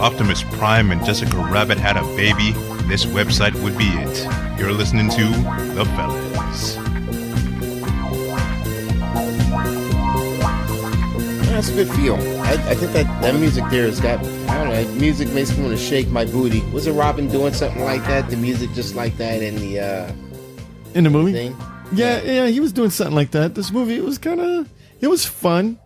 Optimus Prime and Jessica Rabbit had a baby, this website would be it. You're listening to The Fellas. That's a good feel. I think that music there has got, I don't know, music makes me want to shake my booty. Wasn't Robin doing something like that? The music just like that in the movie thing? Yeah, he was doing something like that. This movie, it was fun.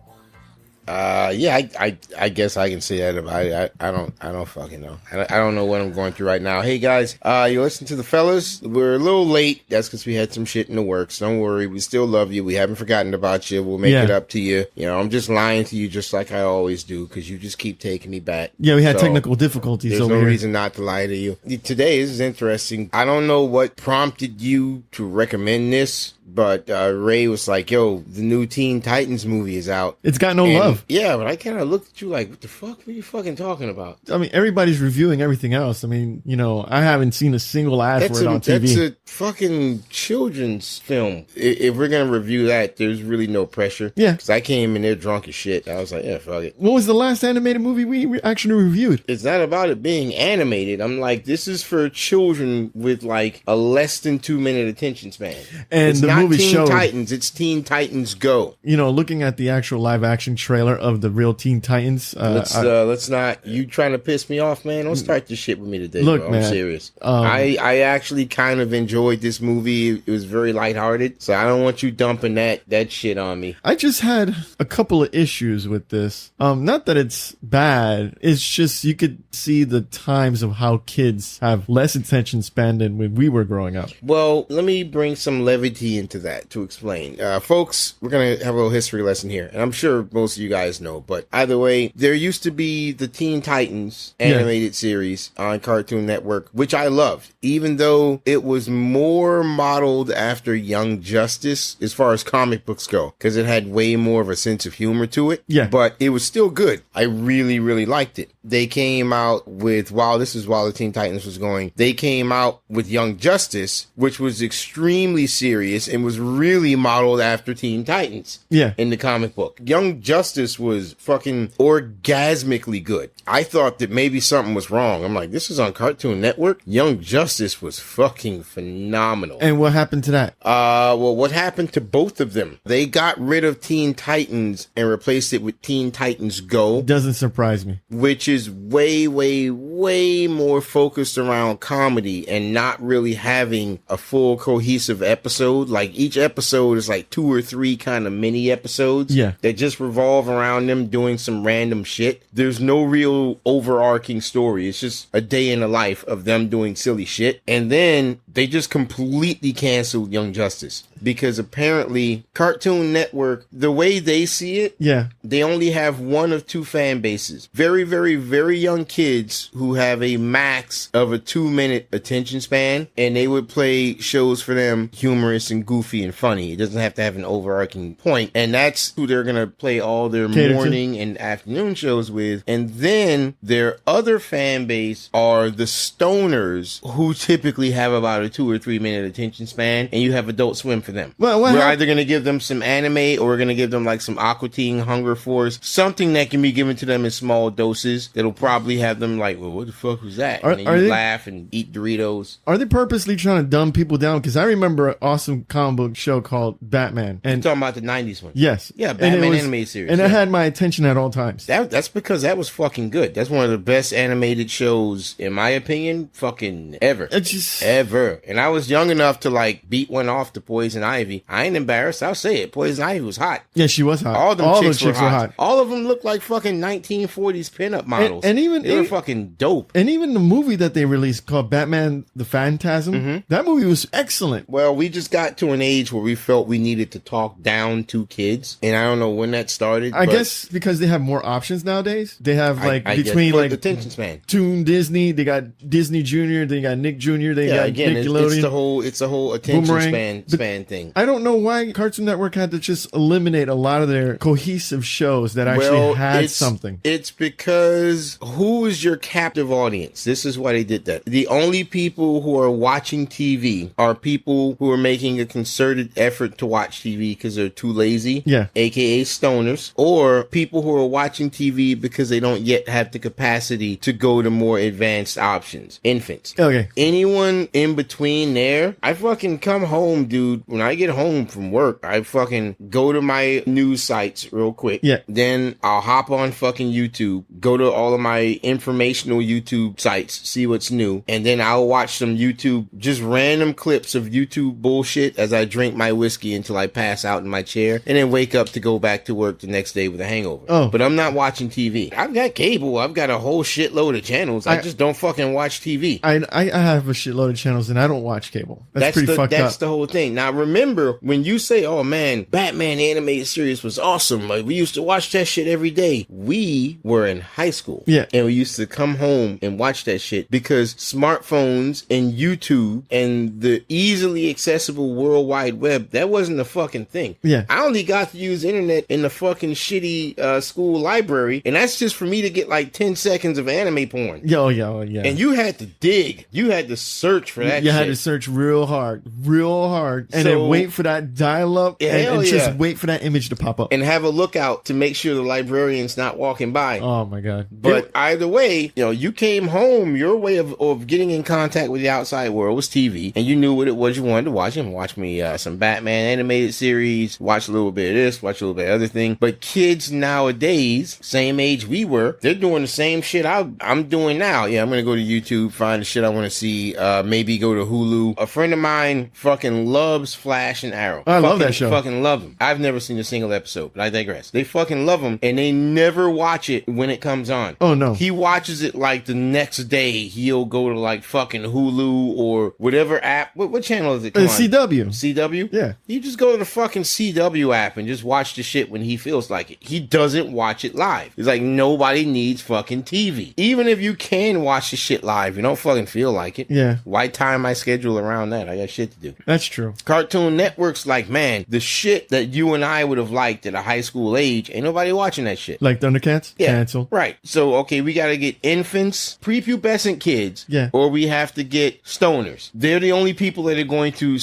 I guess I can say that about it. I don't fucking know. I don't know what I'm going through right now. Hey guys, you listen to The Fellas. We're a little late. That's because we had some shit in the works. Don't worry, we still love you. We haven't forgotten about you. We'll make it up to you. You know, I'm just lying to you just like I always do because you just keep taking me back. Yeah, we had technical difficulties over here. There's no reason not to lie to you. Today is interesting. I don't know what prompted you to recommend this, but Ray was like, yo, the new Teen Titans movie is out. It's got no love. Yeah, but I kind of looked at you like, what the fuck were you fucking talking about? I mean, everybody's reviewing everything else. I mean, you know, I haven't seen a single ad for it on TV. That's a fucking children's film. If we're going to review that, there's really no pressure. Yeah. Because I came in there drunk as shit. I was like, yeah, fuck it. What was the last animated movie we actually reviewed? It's not about it being animated. I'm like, this is for children with like a less than 2-minute attention span. And it's the not movie Teen showed, Titans, it's Teen Titans Go. You know, looking at the actual live action trailer of the real Teen Titans. Let's not. You trying to piss me off, man? Don't start this shit with me today. Look, bro. man, I'm serious. I actually kind of enjoyed this movie. It was very lighthearted, so I don't want you dumping that shit on me. I just had a couple of issues with this. Not that it's bad. It's just you could see the times of how kids have less attention span than when we were growing up. Well, let me bring some levity into that to explain. Folks, we're going to have a little history lesson here, and I'm sure most of you guys know, but either way, there used to be the Teen Titans animated series on Cartoon Network, which I loved, even though it was more modeled after Young Justice as far as comic books go, because it had way more of a sense of humor to it. Yeah. But it was still good. I really, really liked it. They came out with, while the Teen Titans was going, they came out with Young Justice, which was extremely serious and was really modeled after Teen Titans. Yeah. In the comic book. Young Justice was fucking orgasmically good. I thought that maybe something was wrong. I'm like, this is on Cartoon Network? Young Justice was fucking phenomenal. And what happened to that? Well, what happened to both of them? They got rid of Teen Titans and replaced it with Teen Titans Go. Doesn't surprise me. Which is way, way, way more focused around comedy and not really having a full cohesive episode. Like each episode is like 2 or 3 kind of mini episodes. Yeah. That just revolve around them doing some random shit. There's no real overarching story. It's just a day in the life of them doing silly shit. And then they just completely canceled Young Justice because apparently Cartoon Network, the way they see it, they only have one of 2 fan bases. Very, very, very young kids who have a max of a 2-minute attention span, and they would play shows for them humorous and goofy and funny. It doesn't have to have an overarching point. And that's who they're going to play all their morning and afternoon shows with. And then their other fan base are the stoners, who typically have about a 2 or 3 minute attention span, and you have Adult Swim for them. Well, we're either going to give them some anime, or we're going to give them like some Aqua Teen, Hunger Force, something that can be given to them in small doses that'll probably have them like, well, what the fuck was that? And then you laugh and eat Doritos. Are they purposely trying to dumb people down? Because I remember an awesome comic book show called Batman. And you're talking about the 90s one? Yes. Yeah, Batman animated series. And it had my attention at all times. That's because that was fucking good. That's one of the best animated shows, in my opinion, fucking ever. It's just... Ever. And I was young enough to like beat one off to Poison Ivy. I ain't embarrassed. I'll say it. Poison Ivy was hot. Yeah, she was hot. All those chicks were hot. All of them looked like fucking 1940s pinup models. And even they were fucking dope. And even the movie that they released called Batman the Phantasm, that movie was excellent. Well, we just got to an age where we felt we needed to talk down to kids, and I don't know when that started. I guess because they have more options nowadays. They have like between like attention span. Toon Disney, they got Disney Junior, they got Nick Jr., they got Nickelodeon. It's the whole attention span thing. I don't know why Cartoon Network had to just eliminate a lot of their cohesive shows that actually had something. It's because because who is your captive audience? This is why they did that. The only people who are watching TV are people who are making a concerted effort to watch TV because they're too lazy, aka stoners, or people who are watching TV because they don't yet have the capacity to go to more advanced options. Infants. Okay. Anyone in between there, I fucking come home, dude. When I get home from work, I fucking go to my news sites real quick. Yeah. Then I'll hop on fucking YouTube, go to all of my informational YouTube sites, see what's new, and then I'll watch some YouTube, just random clips of YouTube bullshit as I drink my whiskey until I pass out in my chair, and then wake up to go back to work the next day with a hangover. Oh. But I'm not watching TV. I've got cable. I've got a whole shitload of channels. I just don't fucking watch TV. I have a shitload of channels and I don't watch cable. That's pretty fucked up. That's the whole thing. Now remember, when you say, oh man, Batman animated series was awesome, like we used to watch that shit every day. We were in high school. Yeah. And we used to come home and watch that shit because smartphones and YouTube and the easily accessible World Wide Web, that wasn't a fucking thing. Yeah. I only got to use internet in the fucking shitty school library, and that's just for me to get like 10 seconds of anime porn. Oh, yeah. And you had to dig. You had to search for that shit. You had to search real hard, and then wait for that dial-up and just wait for that image to pop up. And have a lookout to make sure the librarian's not walking by. Oh, my God. But either way, you came home, your way of getting in contact with the outside world was TV, and you knew what it was you wanted to watch. And watch me some Batman animated series, watch a little bit of this, watch a little bit of other thing. But kids nowadays, same age we were, they're doing the same shit I'm doing now. Yeah, I'm gonna go to YouTube, find the shit I want to see, maybe go to Hulu. A friend of mine fucking loves Flash and Arrow. I love that show. Fucking love them. I've never seen a single episode, but I digress. They fucking love them, and they never watch it when it comes on. Oh, no. He watches it like the next day. He'll go to like fucking Hulu or whatever app. What channel is it? CW. CW? Yeah. You just go to the fucking CW app and just watch the shit when he feels like it. He doesn't watch it live. It's like nobody needs fucking TV. Even if you can watch the shit live, you don't fucking feel like it. Yeah. Why time my schedule around that? I got shit to do. That's true. Cartoon Network's like, man, the shit that you and I would have liked at a high school age, ain't nobody watching that shit. Like Thundercats? Yeah. Cancel. Right. So, okay, we got to get infants, prepubescent kids, yeah, or we have to get stoners. They're the only people that are going to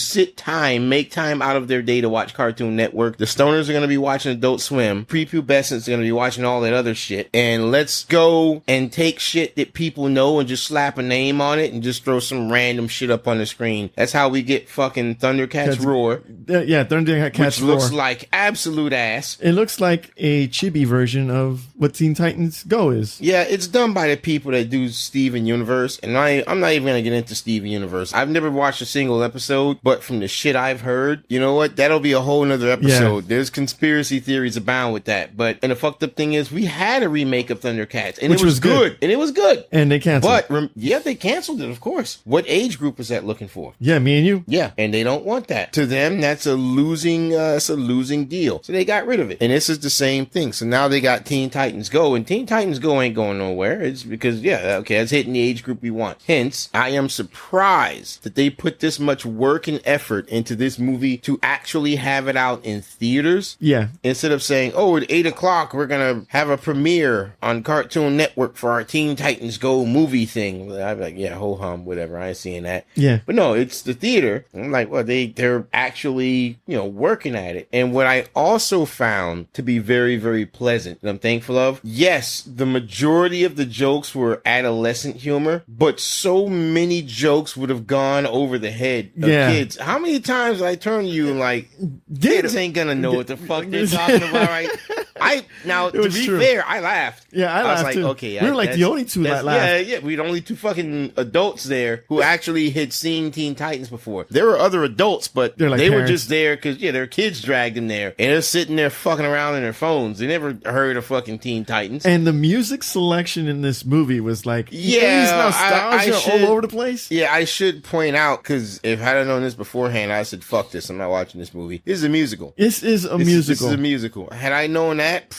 make time out of their day to watch Cartoon Network. The stoners are going to be watching Adult Swim. Prepubescents are going to be watching all that other shit. And let's go and take shit that people know and just slap a name on it and just throw some random shit up on the screen. That's how we get fucking Thundercats Roar. Yeah, Thundercats Which Roar. looks like absolute ass. It looks like a chibi version of what Teen Titans Go is. Yeah, it's done by the people that do Steven Universe, and I'm not even gonna get into Steven Universe. I've never watched a single episode, but from the shit I've heard, you know what? That'll be a whole nother episode. Yeah. There's conspiracy theories abound with that. And the fucked up thing is, we had a remake of Thundercats, and it was good. And it was good. And they canceled. But they canceled it, of course. What age group is that looking for? Yeah, me and you. Yeah, and they don't want that. To them, that's a losing deal. So they got rid of it. And this is the same thing. So now they got Teen Titans Go, and Teen Titans Go ain't going nowhere. It's because, that's hitting the age group we want. Hence, I am surprised that they put this much work and effort into this movie to actually have it out in theaters. Yeah. Instead of saying, oh, at 8 o'clock, we're going to have a premiere on Cartoon Network for our Teen Titans Go movie thing. I'd be like, yeah, ho-hum, whatever. I ain't seeing that. Yeah. But no, it's the theater. I'm like, well, they're actually, working at it. And what I also found to be very, very pleasant, and I'm thankful of, yes, the majority of the jokes were adolescent humor, but so many jokes would have gone over the head of kids. How many times I turn to you and like, kids ain't gonna know what the fuck they're talking about, right? To be fair, I laughed. Yeah, I laughed was like, too. okay. We were like the only two that laughed. Yeah, we were the only two fucking adults there who actually had seen Teen Titans before. There were other adults, but they were just there because, their kids dragged them there. And they're sitting there fucking around on their phones. They never heard of fucking Teen Titans. And the music selection in this movie was like, nostalgia all over the place. Yeah, I should point out, because if I had known this beforehand, I said, fuck this, I'm not watching this movie. This is a musical. This is a musical. This is a musical. Had I known that,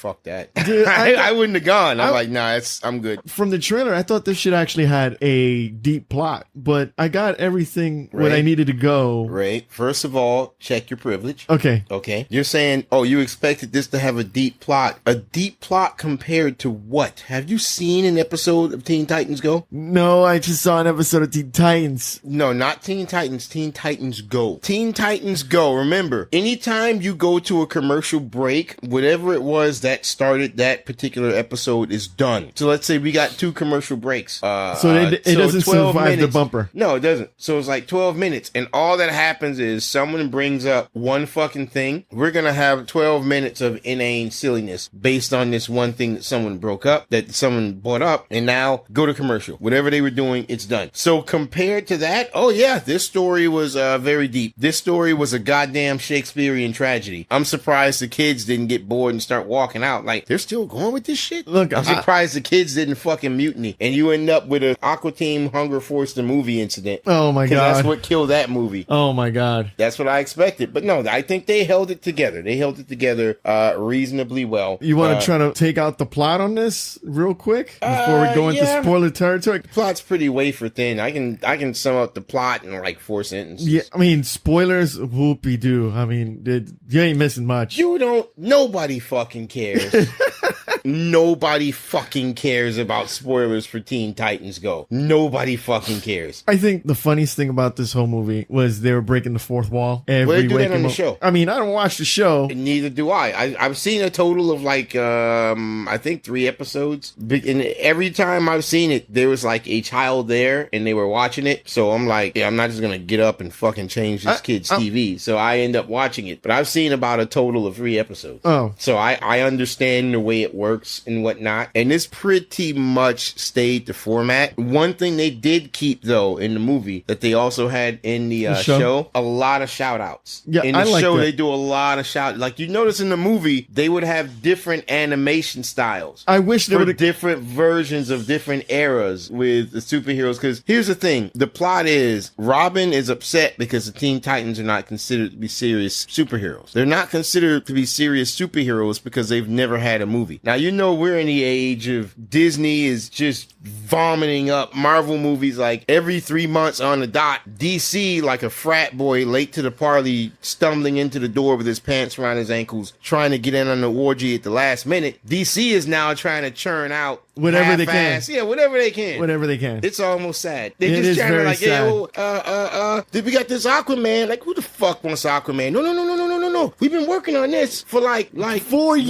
fuck that. Dude, I wouldn't have gone. I'm like, nah, I'm good. From the trailer, I thought this shit actually had a deep plot, but I got everything what I needed to go. Right. First of all, check your privilege. Okay. Okay. You're saying, oh, you expected this to have a deep plot. A deep plot compared to what? Have you seen an episode of Teen Titans Go? No, I just saw an episode of Teen Titans. No, not Teen Titans. Teen Titans Go. Teen Titans Go. Remember, anytime you go to a commercial break, whatever it was that started that particular episode is done. So let's say we got 2 commercial breaks. It doesn't 12 survive the minutes. bumper. No, it doesn't. So it's like 12 minutes. And all that happens is someone brings up one fucking thing. We're going to have 12 minutes of inane silliness based on this one thing that someone broke up, that someone brought up, and now go to commercial. Whatever they were doing, it's done. So compared to that, oh yeah, this story was very deep. This story was a goddamn Shakespearean tragedy. I'm surprised the kids didn't get bored and start walking out. Like, they're still going with this shit? Look, I'm surprised the kids didn't fucking mutiny. And you end up with an Aqua Team Hunger Force the movie incident. Oh my god. That's what killed that movie. Oh my god. That's what I expected. But no, I think they held it together. They held it together reasonably well. You want to try to take out the plot on this real quick before we go into spoiler territory? The plot's pretty wafer thin. I can sum up the plot in like 4 sentences. Yeah, I mean, spoilers, whoopie-doo. I mean, you ain't missing much. Nobody fucking cares. Nobody fucking cares about spoilers for Teen Titans Go. Nobody fucking cares. I think the funniest thing about this whole movie was they were breaking the fourth wall. Well, they do that on the show. I mean, I don't watch the show. Neither do I. I've seen a total of like, I think 3 episodes. And every time I've seen it, there was like a child there and they were watching it. So I'm like, yeah, I'm not just going to get up and fucking change this kid's TV. So I end up watching it. But I've seen about a total of 3 episodes. Oh. So I understand the way it works and whatnot. And this pretty much stayed the format. One thing they did keep, though, in the movie that they also had in the show, a lot of shout outs. Yeah, in the I like show, that. they do a lot of shout. Like you notice in the movie, they would have different animation styles. I wish they for would different versions of different eras with the superheroes. Because here's the thing. The plot is Robin is upset because the Teen Titans are not considered to be serious superheroes. They're not considered to be serious superheroes because they've never had a movie. Now, you know we're in the age of Disney is just vomiting up Marvel movies like every 3 months on the dot. DC, like a frat boy late to the party, stumbling into the door with his pants around his ankles, trying to get in on the orgy at the last minute. DC is now trying to churn out whatever they can. Yeah, whatever they can. Whatever they can. It's almost sad. It They're just is trying to very like, sad. we got this Aquaman. Like, who the fuck wants Aquaman? No. We've been working on this for like 4 years.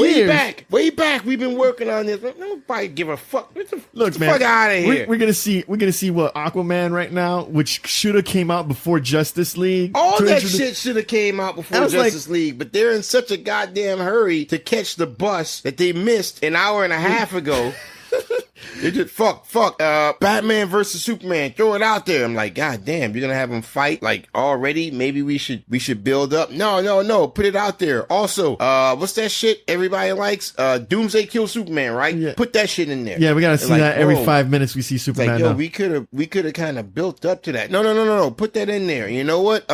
Way back. We've been working on this. Nobody give a fuck. Look, man, fuck out of here. We're gonna see what Aquaman right now, which should have came out before Justice League. All that shit should have came out before Justice League, but they're in such a goddamn hurry to catch the bus that they missed an hour and a half ago. They just fuck, Batman versus Superman, throw it out there. I'm like, God damn, you're gonna have them fight like already? Maybe we should build up. No, put it out there. Also, what's that shit everybody likes? Doomsday kills Superman, right? Yeah. Put that shit in there. Yeah, we gotta see like, that every 5 minutes we see It's Superman. like, yo, now. we could have kind of built up to that. No, put that in there. You know what?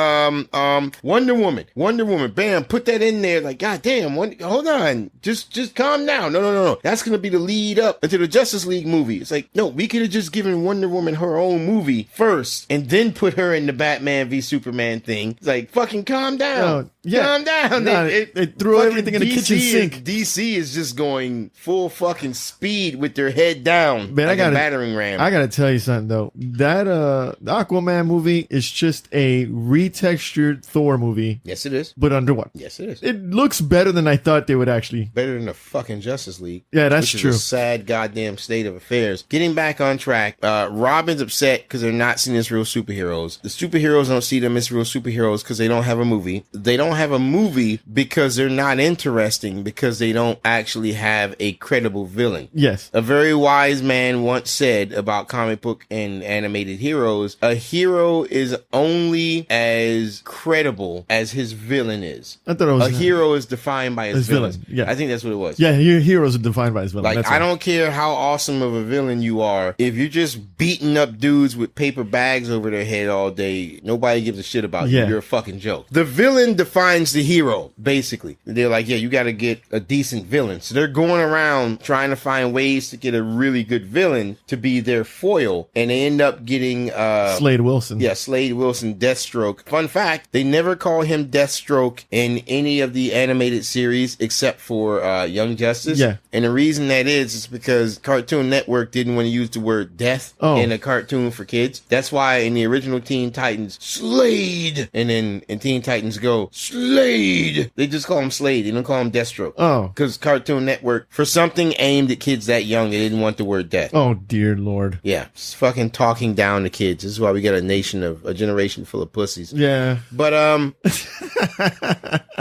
Wonder Woman, bam, put that in there. Like, God damn, hold on, just calm down. No. That's gonna be the lead up into the Justice League movie. It's like, no, we could have just given Wonder Woman her own movie first and then put her in the Batman v Superman thing. It's like, fucking calm down. Calm down. They threw everything in the kitchen sink. DC is just going full fucking speed with their head down. Man, like a battering ram. I gotta tell you something though. That the Aquaman movie is just a retextured Thor movie. Yes, it is. But underwater. Yes, it is. It looks better than I thought they would actually. Better than the fucking Justice League. Yeah, that's which true. Is a sad goddamn state of affairs. Getting back on track, Robin's upset because they're not seen as real superheroes. The superheroes don't see them as real superheroes because they don't have a movie. They don't have a movie because they're not interesting because they don't actually have a credible villain. Yes. A very wise man once said about comic book and animated heroes, a hero is only as credible as his villain is. I thought it was a hero is defined by his villain. Yeah. I think that's what it was. Yeah, your heroes are defined by his villain. Like, That's I don't care how awesome awesome of a villain you are if you're just beating up dudes with paper bags over their head all day. Nobody gives a shit about you. Yeah. You're a fucking joke. The villain defines the hero, basically. They're like, yeah, you got to get a decent villain. So they're going around trying to find ways to get a really good villain to be their foil, and they end up getting Slade Wilson. Yeah, Slade Wilson, Deathstroke. Fun fact, they never call him Deathstroke in any of the animated series except for Young Justice. Yeah. And the reason that is because Cartoon Network didn't want to use the word death in a cartoon for kids. That's why in the original Teen Titans, Slade! And then in Teen Titans Go, Slade! They just call him Slade. They don't call him Deathstroke. Oh. Because Cartoon Network, for something aimed at kids that young, they didn't want the word death. Oh, dear Lord. Yeah, it's fucking talking down to kids. This is why we got a generation full of pussies. Yeah. But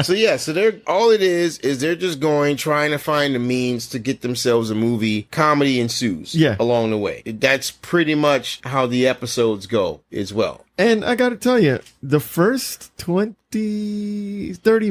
so they're all it is they're just trying to find the means to get themselves a movie. Comedy ensues along the way. That's pretty much how the episodes go as well. And I got to tell you, the first 30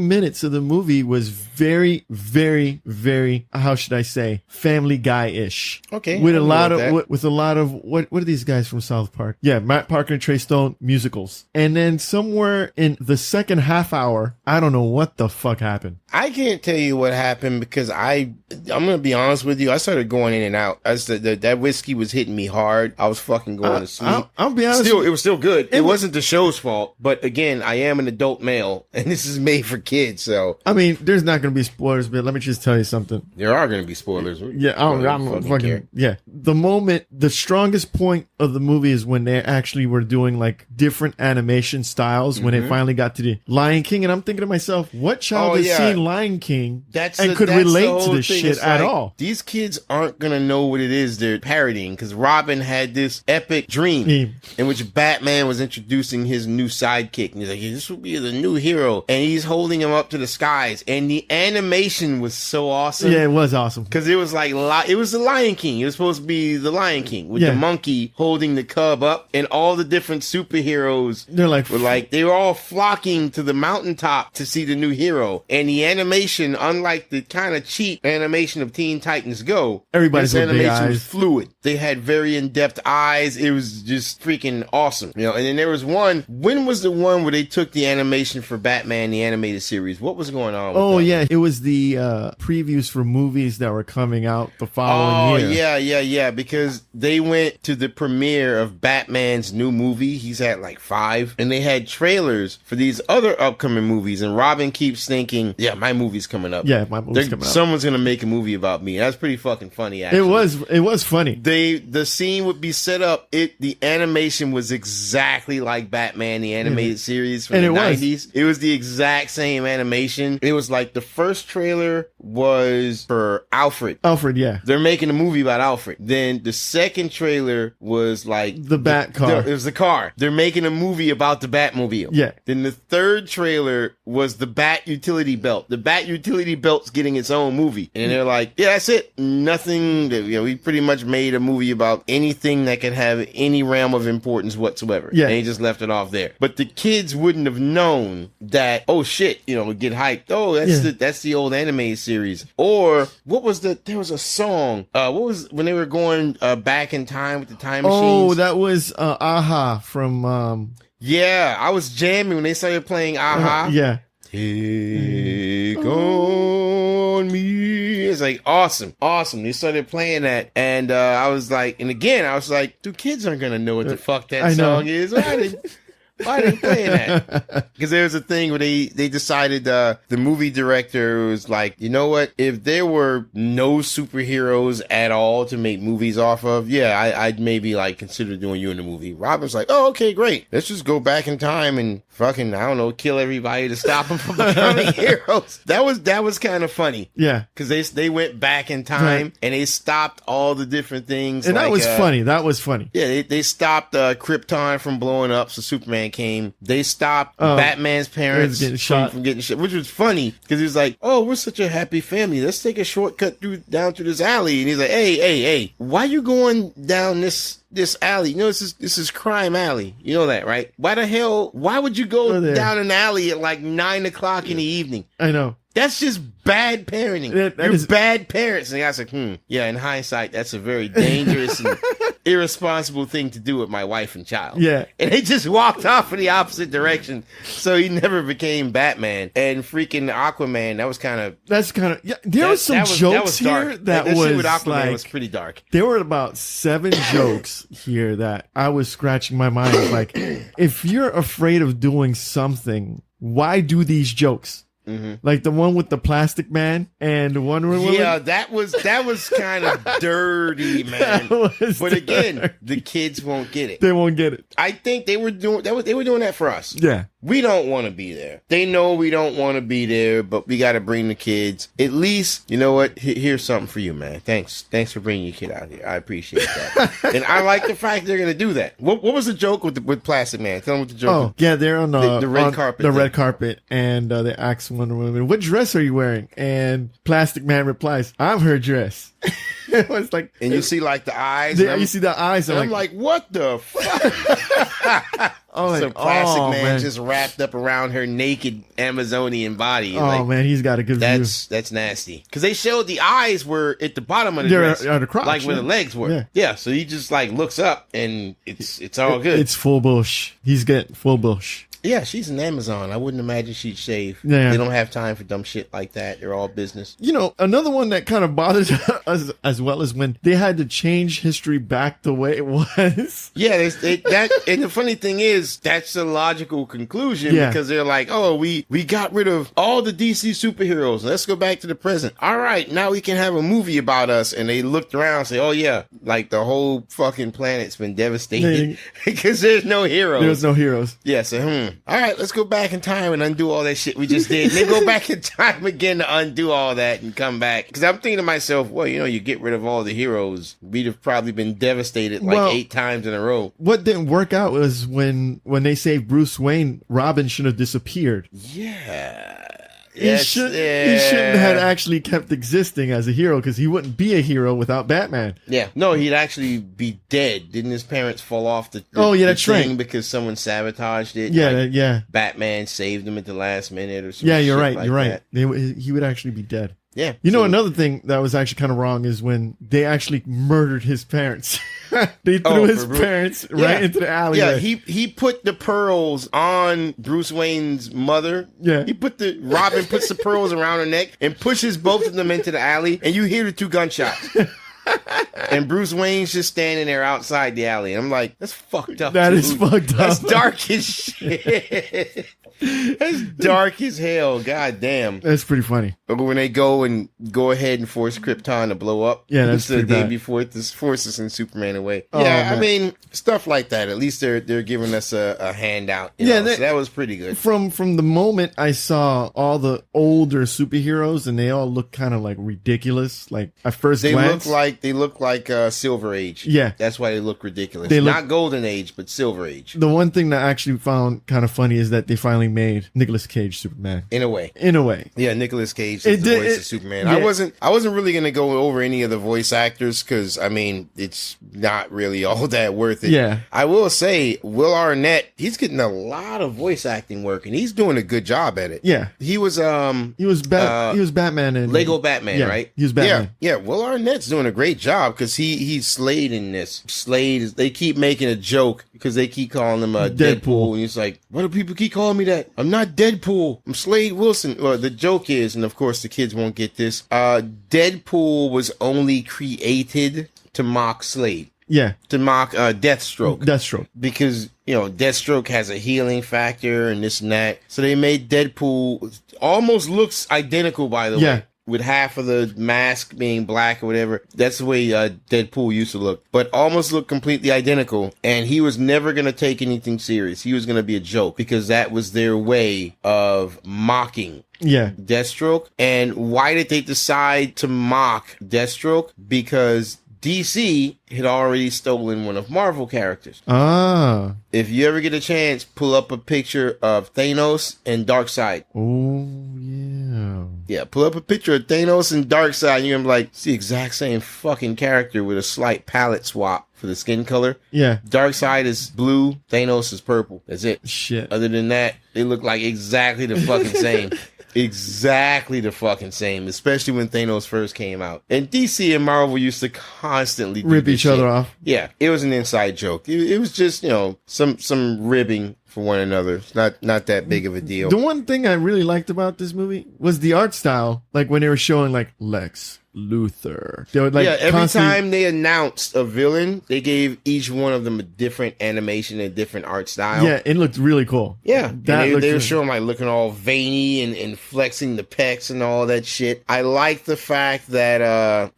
minutes of the movie was very, very, very, how should I say, Family Guy-ish. Okay. With a lot of, what are these guys from South Park? Yeah, Matt Parker and Trey Stone, musicals. And then somewhere in the second half hour, I don't know what the fuck happened. I can't tell you what happened because I'm going to be honest with you. I started going in and out. That whiskey was hitting me hard. I was fucking going to sleep. I'll be honest. It was still good. It wasn't the show's fault, but again, I am an adult male, and this is made for kids, so. I mean, there's not going to be spoilers, but let me just tell you something. There are going to be spoilers. Yeah, I'm fucking yeah. The strongest point of the movie is when they actually were doing like different animation styles when it finally got to the Lion King, and I'm thinking to myself, what child has seen Lion King could relate to this shit at all? These kids aren't going to know what it is they're parodying, because Robin had this epic dream in which Batman was introducing his new sidekick, and he's like, this will be the new hero, and he's holding him up to the skies, and the animation was so awesome. Yeah, it was awesome because it was like it was the Lion King. It was supposed to be the Lion King with the monkey holding the cub up, and all the different superheroes. They were all flocking to the mountaintop to see the new hero, and the animation, unlike the kind of cheap animation of Teen Titans Go, everybody's this with big animation was eyes. fluid. They had very in-depth eyes. It was just freaking awesome, And then there was one. When was the one where they took the animation for Batman the animated series? What was going on? With that? It was the previews for movies that were coming out the following year. Yeah. Because they went to the premiere of Batman's new movie. He's had like 5, and they had trailers for these other upcoming movies. And Robin keeps thinking, "Yeah, my movie's coming up. Yeah, my movie's coming up. Someone's gonna make a movie about me." That's pretty fucking funny. Actually, it was funny. The scene would be set up. The animation was exactly like Batman the animated series from the 90s. It was the exact same animation. It was like the first trailer was for Alfred. Yeah. They're making a movie about Alfred. Then the second trailer was like the Bat car. It was the car. They're making a movie about the Batmobile. Yeah. Then the third trailer was the Bat utility belt. The Bat utility belt's getting its own movie. And they're like, yeah, that's it. Nothing. We pretty much made a movie about anything that could have any realm of importance whatsoever. Yeah. And they just left it off there. But the kids wouldn't have known that, oh shit, get hyped. Oh, that's the old anime series. Or what was there was a song. What was when they were going back in time with the time machines? Oh, that was Aha from yeah, I was jamming when they started playing Aha. Yeah. Take on me. It's like awesome. They started playing that, and I was like, dude, kids aren't gonna know what the fuck that song is. Why are they playing that? Because there was a thing where they decided the movie director was like, you know what? If there were no superheroes at all to make movies off of, I'd maybe like consider doing you in the movie. Robin's like, oh, okay, great. Let's just go back in time and fucking, I don't know, kill everybody to stop them from becoming heroes. That was kind of funny. Yeah. Because they went back in time and they stopped all the different things. And that was funny. That was funny. Yeah, they stopped Krypton from blowing up, so Superman came. They stopped Batman's parents from getting shot, which was funny because he was like, "Oh, we're such a happy family. Let's take a shortcut down through this alley." And he's like, "Hey, why you going down this alley? This is crime alley. You know that, right? Why would you go down an alley at like 9 o'clock in the evening?" I know. That's just bad parenting. That You're is- bad parents. And I was like, yeah, in hindsight, that's a very dangerous and irresponsible thing to do with my wife and child. Yeah. And they just walked off in the opposite direction. So he never became Batman. And freaking Aquaman, that was kind of... That's kind of... Yeah, there was some jokes here dark. that shit was with Aquaman like... was pretty dark. There were about 7 jokes here that I was scratching my mind. Like, if you're afraid of doing something, why do these jokes? Like the one with the plastic man and Wonder Woman. Yeah, that was kind of dirty, man. But again, the kids won't get it. They won't get it. I think they were doing that for us. Yeah. We don't want to be there. They know we don't want to be there, but we got to bring the kids. At least, you know what? Here's something for you, man. Thanks for bringing your kid out here. I appreciate that. And I like the fact they're going to do that. What was the joke with Plastic Man? Tell them what the joke was. Oh, yeah, they're on the red carpet. The red carpet, and they ask Wonder Woman, "What dress are you wearing?" And Plastic Man replies, "I'm her dress." It was like, and you see like the eyes. You see the eyes. And I'm like, what the fuck? Oh, so Plastic Man just wrapped up around her naked Amazonian body. Oh, like, man, he's got a good view. That's nasty. Because they showed the eyes were at the bottom of the dress. At the crotch, like where the legs were. Yeah, so he just like looks up and it's all good. It's full bush. He's getting full bush. Yeah, she's an Amazon. I wouldn't imagine she'd shave. Yeah. They don't have time for dumb shit like that. They're all business. You know, another one that kind of bothered us as well is when they had to change history back the way it was. Yeah, that and the funny thing is, that's a logical conclusion because they're like, oh, we got rid of all the DC superheroes. Let's go back to the present. All right, now we can have a movie about us. And they looked around and say, oh, yeah, like the whole fucking planet's been devastated because there's no heroes. There's no heroes. Yeah, so, all right, let's go back in time and undo all that shit we just did. And then go back in time again to undo all that and come back. Because I'm thinking to myself, well, you know, you get rid of all the heroes, we'd have probably been devastated like 8 times in a row. What didn't work out was when they saved Bruce Wayne, Robin should have disappeared. Yeah. He shouldn't have actually kept existing as a hero because he wouldn't be a hero without Batman. Yeah. No, he'd actually be dead. Didn't his parents fall off the that's thing right. because someone sabotaged it? Yeah, like yeah. Batman saved him at the last minute or something. Yeah, you're right. You're right. He would actually be dead. Yeah. You know, another thing that was actually kind of wrong is when they actually murdered his parents. They threw his parents right into the alleyway. Yeah, he put the pearls on Bruce Wayne's mother. Yeah. Robin puts the pearls around her neck and pushes both of them into the alley, and you hear the 2 gunshots. And Bruce Wayne's just standing there outside the alley. And I'm like, that's fucked up. That is fucked up. That's dark as shit. That's dark as hell. God damn. That's pretty funny. But when they go ahead and force Krypton to blow up. Yeah, that's the pretty day bad. before this forces in Superman away. Oh, yeah, man. I mean, stuff like that. At least they're giving us a handout. Yeah, so that was pretty good. From the moment I saw all the older superheroes and they all look kind of like ridiculous. Like at first glance, They look like Silver Age. Yeah. That's why they look ridiculous. They look- Not Golden Age, but Silver Age. The one thing that I actually found kind of funny is that they finally made Nicolas Cage Superman. In a way. Yeah, Nicolas Cage is the voice of Superman. yeah. I wasn't really going to go over any of the voice actors because, I mean, it's not really all that worth it. Yeah. I will say, Will Arnett, he's getting a lot of voice acting work, and he's doing a good job at it. Yeah. He was Batman in Lego Batman, right? He was Batman. Yeah. Will Arnett's doing a great job because he's Slade in this. Slade is, they keep making a joke because they keep calling him Deadpool. And he's like, why do people keep calling me that? I'm not Deadpool. I'm Slade Wilson. Well, the joke is, and of course the kids won't get this, Deadpool was only created to mock Slade. Yeah. To mock Deathstroke. Deathstroke. Because, you know, Deathstroke has a healing factor and this and that. So they made Deadpool, almost looks identical, by the way. With half of the mask being black or whatever. That's the way Deadpool used to look. But almost looked completely identical. And he was never going to take anything serious. He was going to be a joke. Because that was their way of mocking Deathstroke. And why did they decide to mock Deathstroke? Because DC had already stolen one of Marvel characters. Ah. If you ever get a chance, pull up a picture of Thanos and Darkseid. Oh, yeah. Yeah, pull up a picture of Thanos and Darkseid, and you're gonna be like, it's the exact same fucking character with a slight palette swap for the skin color. Yeah. Darkseid is blue, Thanos is purple. That's it. Shit. Other than that, they look like exactly the fucking same. exactly the fucking same, especially when Thanos first came out. And DC and Marvel used to constantly rip each other off. Yeah, it was an inside joke. It was just, some ribbing for one another. It's not that big of a deal. The one thing I really liked about this movie was the art style. Like when they were showing like Lex Luthor. They would every time they announced a villain, they gave each one of them a different animation and different art style. Yeah, it looked really cool. Yeah, they were showing like looking all veiny and flexing the pecs and all that shit. I like the fact that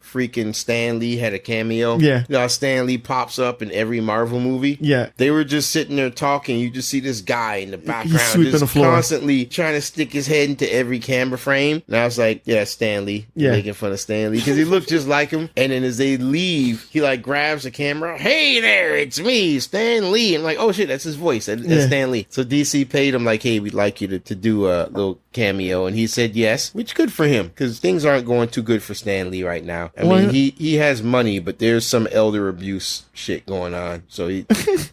freaking Stan Lee had a cameo. Yeah. Stan Lee pops up in every Marvel movie. Yeah. They were just sitting there talking. You just see this guy in the background He's sweeping just the floor, constantly trying to stick his head into every camera frame. And I was like, yeah, Stan Lee. Yeah. Making fun of Stan Lee because he looked just like him. And then as they leave, he like grabs the camera. Hey there, it's me, Stan Lee. And I'm like, oh shit, that's his voice. That's Stan Lee. So DC paid him like, hey, we'd like you to do a little cameo, and he said yes, which good for him because things aren't going too good for Stan Lee right now. I mean, he has money, but there's some elder abuse shit going on. So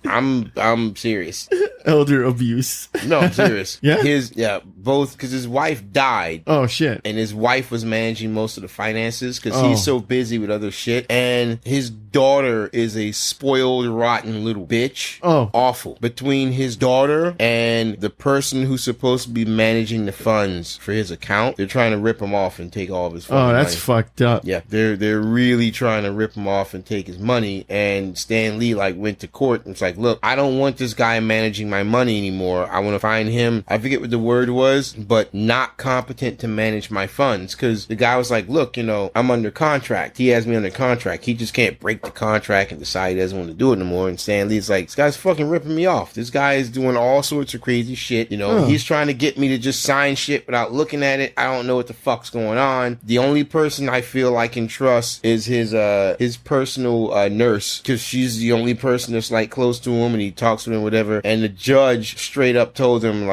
I'm serious. Elder abuse. No, I'm serious. Yeah? Both because his wife died. Oh shit. And his wife was managing most of the finances because he's so busy with other shit. And his daughter is a spoiled, rotten little bitch. Oh. Awful. Between his daughter and the person who's supposed to be managing the funds for his account, they're trying to rip him off and take all of his fucking money. That's fucked up. Yeah, they're really trying to rip him off and take his money. And Stan Lee went to court and was like, look, I don't want this guy managing my money anymore. I want to find him, I forget what the word was, but not competent to manage my funds. Because the guy was like, look, I'm under contract. He has me under contract. He just can't break the contract and decide he doesn't want to do it anymore. And Stan Lee's like, this guy's fucking ripping me off. This guy is doing all sorts of crazy shit. He's trying to get me to just sign shit without looking at it. I don't know what the fuck's going on. The only person I feel I can trust is his personal nurse, because she's the only person that's close to him and he talks to him, whatever. And the judge straight up told him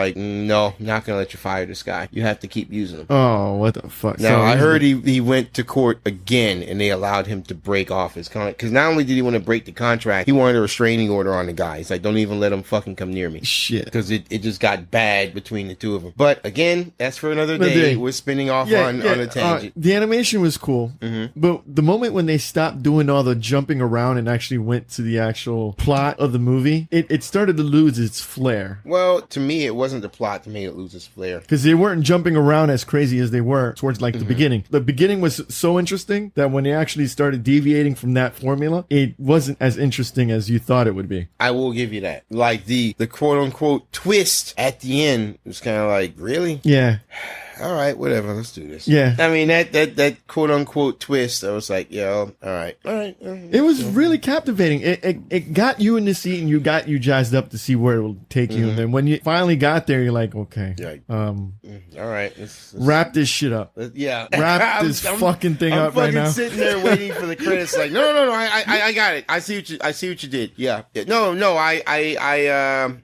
no, not gonna let you fire this guy. You have to keep using him. Oh, what the fuck? Now I heard he went to court again and they allowed him to break off his contract, because not only did he want to break the contract, he wanted a restraining order on the guy. He's like, don't even let him fucking come near me. Shit. Because it just got bad between the two of them. But again, that's for another day. We're spinning off on a tangent. The animation was cool, but the moment when they stopped doing all the jumping around and actually went to the actual plot of the movie, it started to lose its flair. Well, to me, it wasn't the plot that made it lose its flair. Because they weren't jumping around as crazy as they were towards the beginning. The beginning was so interesting that when they actually started deviating from that formula, it wasn't as interesting as you thought it would be. I will give you that. The quote-unquote twist at the end was kind of like, really? Yeah. All right, whatever, let's do this. Yeah. I mean, that quote-unquote twist, I was like, all right. It was really captivating. It got you in the seat and got you jazzed up to see where it will take you. And then when you finally got there, you're like, okay. All right. Let's wrap this shit up. Yeah. Wrap this fucking thing up right now. I'm sitting there waiting for the credits like, no, I got it. I see what you did. Yeah. No, I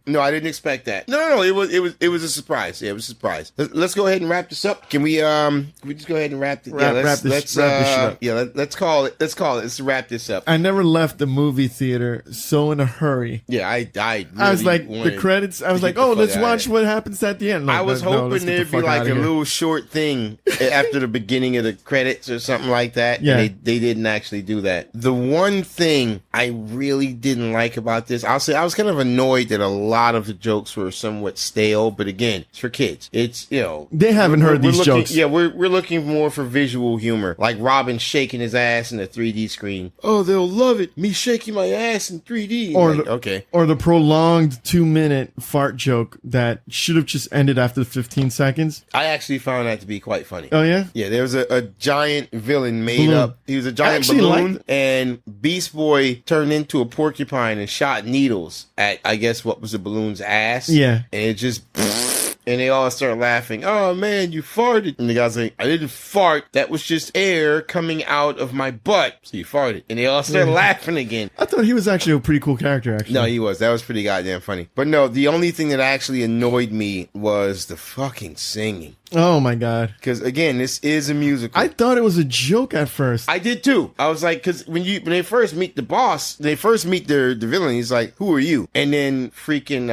didn't expect that. No, it was a surprise. Yeah, it was a surprise. Let's go ahead and wrap this up. Can we just go ahead and wrap it? Wrap this shit up. Yeah, let's call it. Let's wrap this up. I never left the movie theater so in a hurry. Yeah, I was like, the credits, I was like, oh, let's watch what happens at the end. Like, I was hoping there'd be like a little short thing after the beginning of the credits or something like that. Yeah. They didn't actually do that. The one thing I really didn't like about this, I'll say I was kind of annoyed that a lot of the jokes were somewhat stale, but again, it's for kids. It's, they haven't heard these jokes. Yeah, we're looking more for visual humor, like Robin shaking his ass in the 3D screen. Oh, they'll love it. Me shaking my ass in 3D. Or the prolonged 2-minute fart joke that should have just ended after 15 seconds. I actually found that to be quite funny. Oh, yeah? Yeah, there was a giant villain made up. He was a giant balloon, and Beast Boy turned into a porcupine and shot needles at, I guess, what was the balloon's ass. Yeah. And it just... And they all start laughing. Oh, man, you farted. And the guy's like, I didn't fart. That was just air coming out of my butt. So you farted. And they all start laughing again. I thought he was actually a pretty cool character, actually. No, he was. That was pretty goddamn funny. But no, the only thing that actually annoyed me was the fucking singing. Oh my god. Because again, this is a musical. I thought it was a joke at first. I did too. I was like, because when they first meet the boss, they first meet the villain, he's like, who are you? And then freaking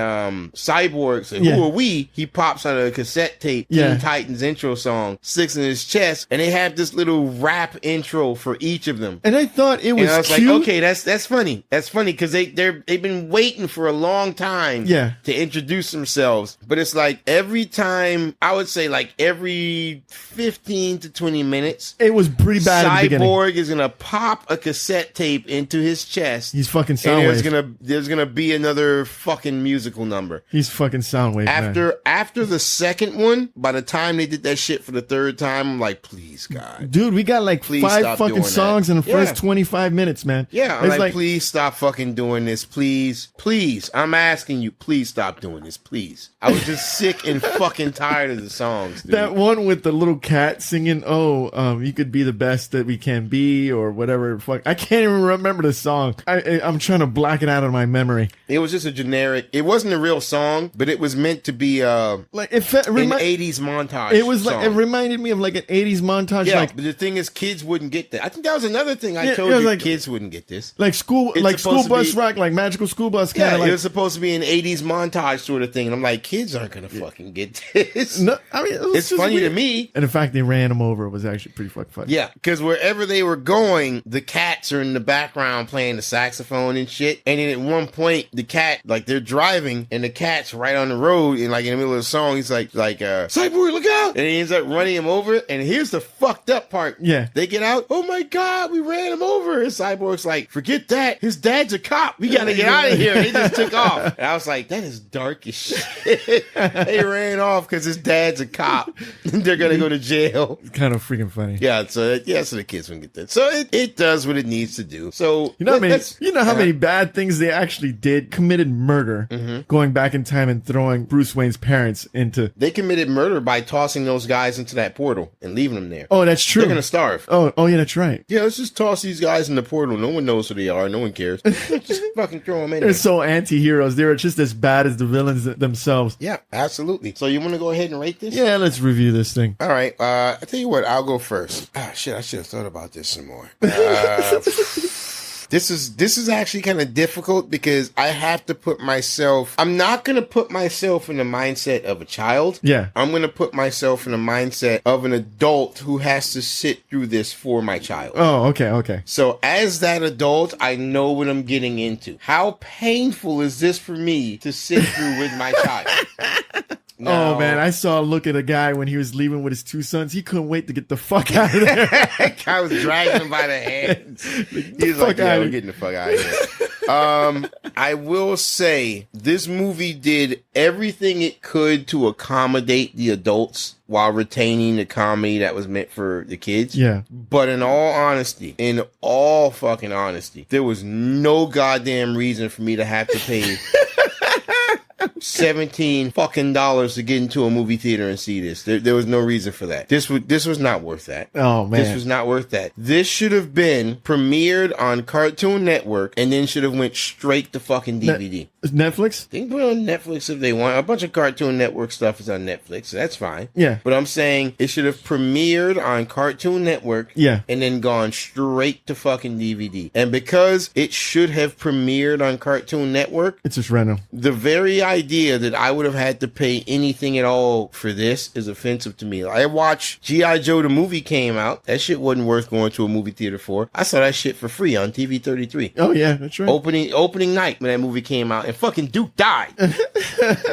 Cyborg said, who are we? He pops out of a cassette tape, Yeah. Teen Titans intro song, sticks in his chest, and they have this little rap intro for each of them. And I thought it was And I was cute. like, okay, that's funny. That's funny because they've been waiting for a long time Yeah. to introduce themselves. But it's like every time, I would say like every 15 to 20 minutes, It was pretty bad at the beginning. Cyborg is gonna pop a cassette tape into his chest. He's fucking and Soundwave. there's gonna be another fucking musical number. He's fucking Soundwave, man. After the second one, by the time they did that shit for the third time, I'm like, please God. Dude, we got like Please 5 stop fucking doing that. songs in the first Yeah. 25 minutes, man. Yeah, I'm It's like, please stop fucking doing this. Please, please. I'm asking you, please stop doing this. Please. I was just sick and fucking tired of the songs, dude. that one with the little cat singing, you could be the best that we can be, or whatever. Fuck, I can't even remember the song. I'm trying to black it out of my memory. It was just a generic. It wasn't a real song, but it was meant to be Like it an 80s montage. It was like song. it reminded me of like an 80s montage, Yeah, like but the thing is, kids wouldn't get that. I think that was another thing I Yeah, told it was you. like- Kids wouldn't get this. school, It's like supposed school to bus be- rock, like magical school bus kind Yeah, of like. it was supposed to be an 80s montage sort of thing. And I'm like, kids aren't going to fucking get this. No, I mean, it was It's just funny weird. to me. And the fact they ran him over was actually pretty fucking funny. Yeah, because wherever they were going, the cats are in the background playing the saxophone and shit. And then at one point, the cat, like they're driving and the cat's right on the road and like in the middle of the song, he's like, Cyborg, look out. And he ends up running him over. And here's the fucked up part. Yeah. They get out. Oh my God, we ran him over. And Cyborg's like, forget that. His dad's a cop. We got to get out of here. And they just took off. And I was like, that is dark as shit. They ran off because his dad's a cop. They're going to go to jail. It's kind of freaking funny. Yeah, so the kids wouldn't get that. So it does what it needs to do. So You know how many? that's- You know how many bad things they actually did? Committed murder, going back in time and throwing Bruce Wayne's parents into. they committed murder by tossing those guys into that portal and leaving them there. Oh, that's true. They're gonna starve. Oh yeah, that's right. Yeah, let's just toss these guys in the portal. No one knows who they are. No one cares. Just fucking throw them in They're there. so anti-heroes. They're just as bad as the villains themselves. Yeah, absolutely. So you want to go ahead and rate this? Yeah, let's review this thing. All right. I tell you what. I'll go first. Ah, shit. I should have thought about this some more. This is actually kind of difficult because I have to put myself. I'm not gonna put myself in the mindset of a child. Yeah. I'm gonna put myself in the mindset of an adult who has to sit through this for my child. Oh, okay. So as that adult, I know what I'm getting into. How painful is this for me to sit through with my child? Now- Oh man, I saw a look at a guy when he was leaving with his 2 sons. He couldn't wait to get the fuck out of there. I was dragging him by the hands. He's fuck like, yeah, outta we're here." getting the fuck out of here. I will say this movie did everything it could to accommodate the adults while retaining the comedy that was meant for the kids. Yeah. But in all fucking honesty, there was no goddamn reason for me to have to pay $17 fucking to get into a movie theater and see this. There was no reason for that. This was not worth that. Oh man. This was not worth that. This should have been premiered on Cartoon Network and then should have went straight to fucking DVD. Netflix? They can put it on Netflix if they want. A bunch of Cartoon Network stuff is on Netflix, so that's fine. Yeah. But I'm saying it should have premiered on Cartoon Network Yeah. and then gone straight to fucking DVD. And because it should have premiered on Cartoon Network, It's just random. the very idea that I would have had to pay anything at all for this is offensive to me. I watched G.I. Joe the movie came out. That shit wasn't worth going to a movie theater for. I saw that shit for free on TV 33. Oh yeah, that's right. Opening night when that movie came out, and fucking Duke died.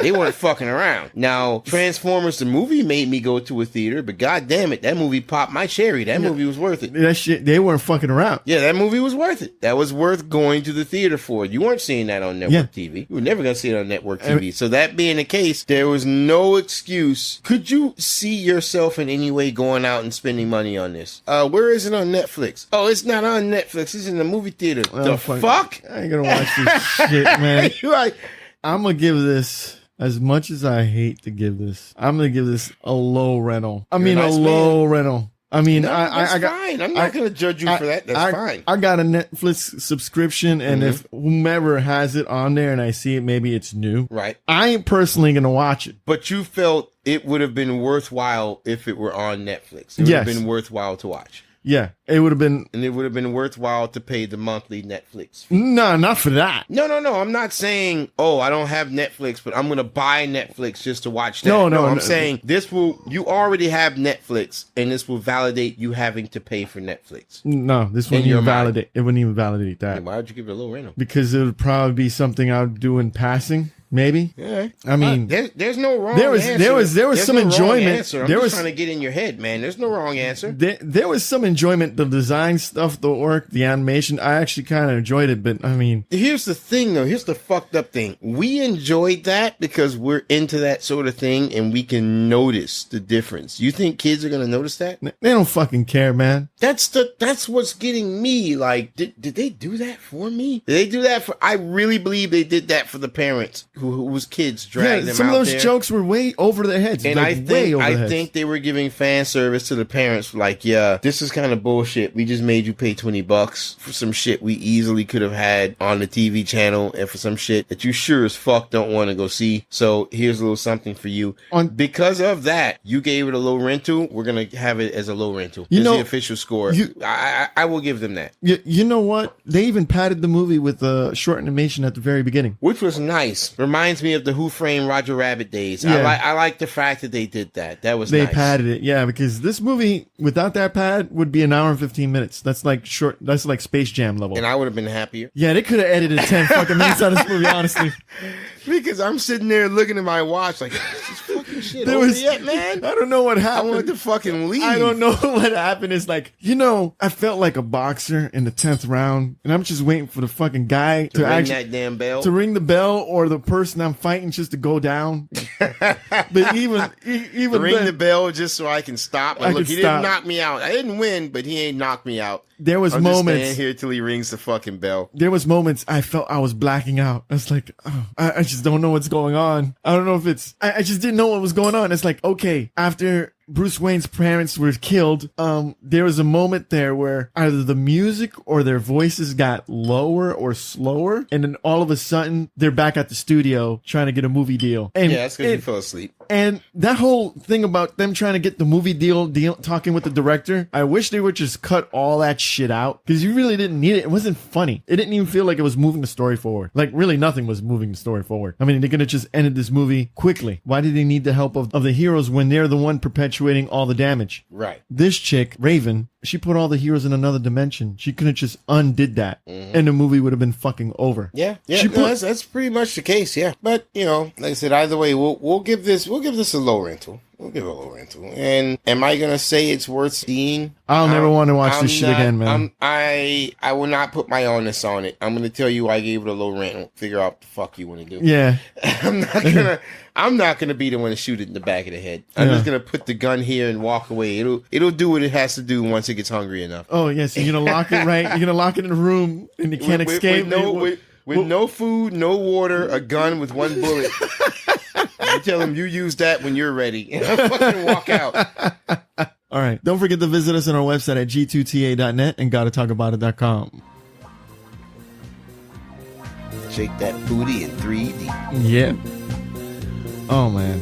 They weren't fucking around. Now, Transformers the movie made me go to a theater, but god damn it, that movie popped my cherry. That movie was worth it. That shit, they weren't fucking around. Yeah, that movie was worth it. That was worth going to the theater for. You weren't seeing that on network TV. You were never going to see it on network TV. So that being the case, there was no excuse. Could you see yourself in any way going out and spending money on this? Where is it on Netflix? Oh, it's not on Netflix. It's in the movie theater. The fuck? I ain't gonna watch this shit, man. You're like, I'm gonna give this, as much as I hate to give this, I'm gonna give this a low rental. I mean, a nice a low rental. I mean, no, that's I got. fine. I'm not going to judge you for that. That's fine. I got a Netflix subscription, and if whomever has it on there and I see it, maybe it's new. Right. I ain't personally gonna watch it. But you felt it would have been worthwhile if it were on Netflix. It would have Yes. been worthwhile to watch. Yeah, it would have been. And it would have been worthwhile to pay the monthly Netflix fee. No, not for that. No. I'm not saying, oh, I don't have Netflix, but I'm going to buy Netflix just to watch that. No. I'm saying you already have Netflix, and this will validate you having to pay for Netflix. No, this wouldn't even validate. It wouldn't even validate that. Why would you give it a low rental? Because it would probably be something I would do in passing. Maybe. Yeah. I mean, there's no wrong answer. There was some enjoyment. I'm just trying to get in your head, man. There's no wrong answer. There was some enjoyment. The design stuff, the work, the animation. I actually kind of enjoyed it, but I mean, here's the thing, though. Here's the fucked up thing. We enjoyed that because we're into that sort of thing, and we can notice the difference. You think kids are gonna notice that? They don't fucking care, man. That's what's getting me. Like, did they do that for me? Did they do that for? I really believe they did that for the parents who was kids dragging them out. Some of those jokes were way over their heads. And like, I think they were giving fan service to the parents. Like, yeah, this is kind of bullshit. We just made you pay $20 for some shit we easily could have had on the TV channel, and for some shit that you sure as fuck don't want to go see. So here's a little something for you. Because of that, you gave it a low rental. We're gonna have it as a low rental. It's the official score. I will give them that. You know what? They even padded the movie with a short animation at the very beginning, which was nice. Reminds me of the Who Framed Roger Rabbit days. Yeah. I like the fact that they did that. That was they nice. padded it, yeah, because this movie without that pad would be an hour and 15 minutes. That's like short. That's like Space Jam level. And I would have been happier. Yeah, they could have edited 10 fucking minutes out of this movie, honestly. Because I'm sitting there looking at my watch like, this fucking shit over yet, man? I don't know what happened. I wanted to fucking leave. I don't know what happened. It's like, I felt like a boxer in the 10th round, and I'm just waiting for the fucking guy to ring that damn bell. To ring the bell, or the person I'm fighting just to go down. But even ring the bell just so I can stop. And look, he didn't knock me out. I didn't win, but he ain't knocked me out. There was moments. Just stand here till he rings the fucking bell. There was moments I felt I was blacking out. I was like, oh, I just don't know what's going on. I don't know if it's. I just didn't know what was going on. It's like, okay, after Bruce Wayne's parents were killed, there was a moment there where either the music or their voices got lower or slower, and then all of a sudden they're back at the studio trying to get a movie deal. And yeah, that's because you fell asleep. And that whole thing about them trying to get the movie deal talking with the director, I wish they would just cut all that shit out, because you really didn't need it. It wasn't funny. It didn't even feel like it was moving the story forward. Like, really nothing was moving the story forward. I mean, they could have just ended this movie quickly. Why did they need the help of the heroes when they're the one perpetuating all the damage? Right. This chick, Raven, she put all the heroes in another dimension. She could have just undid that, and the movie would have been fucking over. Yeah. That's pretty much the case. Yeah, but like I said, either way, we'll give this a low rental. We'll give it a low rental. And am I gonna say it's worth seeing? I'll never want to watch this shit again, man. I will not put my onus on it. I'm gonna tell you I gave it a low rental. Figure out what the fuck you want to do. Yeah. I'm not gonna be the one to shoot it in the back of the head. I'm just gonna put the gun here and walk away. It'll do what it has to do once it gets hungry enough. Oh yeah, so you're gonna lock it right. You're gonna lock it in a room and you can't escape. With no food, no water, a gun with one bullet. You tell him you use that when you're ready. And I fucking walk out. All right. Don't forget to visit us on our website at g2ta.net and gottatalkaboutit.com. Shake that booty in 3D. Yeah. Oh, man.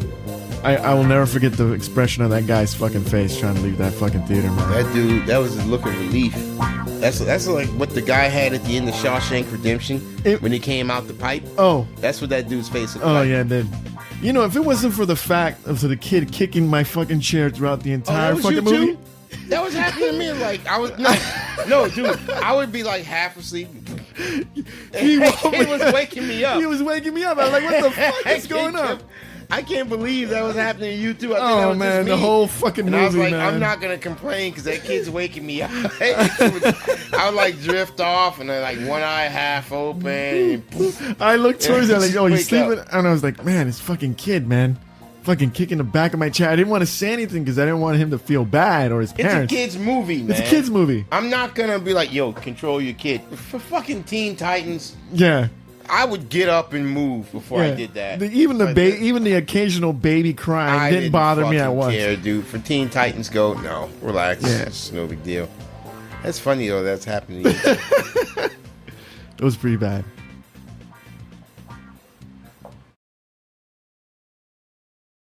I will never forget the expression of that guy's fucking face trying to leave that fucking theater, man. That dude, that was a look of relief. That's like what the guy had at the end of Shawshank Redemption when he came out the pipe. Oh. That's what that dude's face looked like. Oh, yeah, dude. If it wasn't for the fact of the kid kicking my fucking chair throughout the entire fucking movie. That was happening to me. Like, I was, no, dude, I would be like half asleep. He was waking me up. He was waking me up. I was like, what the fuck is going on? I can't believe that was happening to you too. I think that was man, the whole fucking movie, I was like, man. I'm not gonna complain because that kid's waking me up. I would like drift off and then like one eye half open. And I looked towards him like, oh, he's sleeping, and I was like, man, this fucking kid, man. Fucking kicking the back of my chair. I didn't want to say anything because I didn't want him to feel bad or his parents. It's a kid's movie, man. It's a kid's movie. I'm not gonna be like, yo, control your kid. For fucking Teen Titans. Yeah. I would get up and move before I did that. Even the occasional baby crying didn't bother me at once. Care, dude. For Teen Titans Go, no, relax. Yeah. It's no big deal. That's funny though. That's happening. It was pretty bad.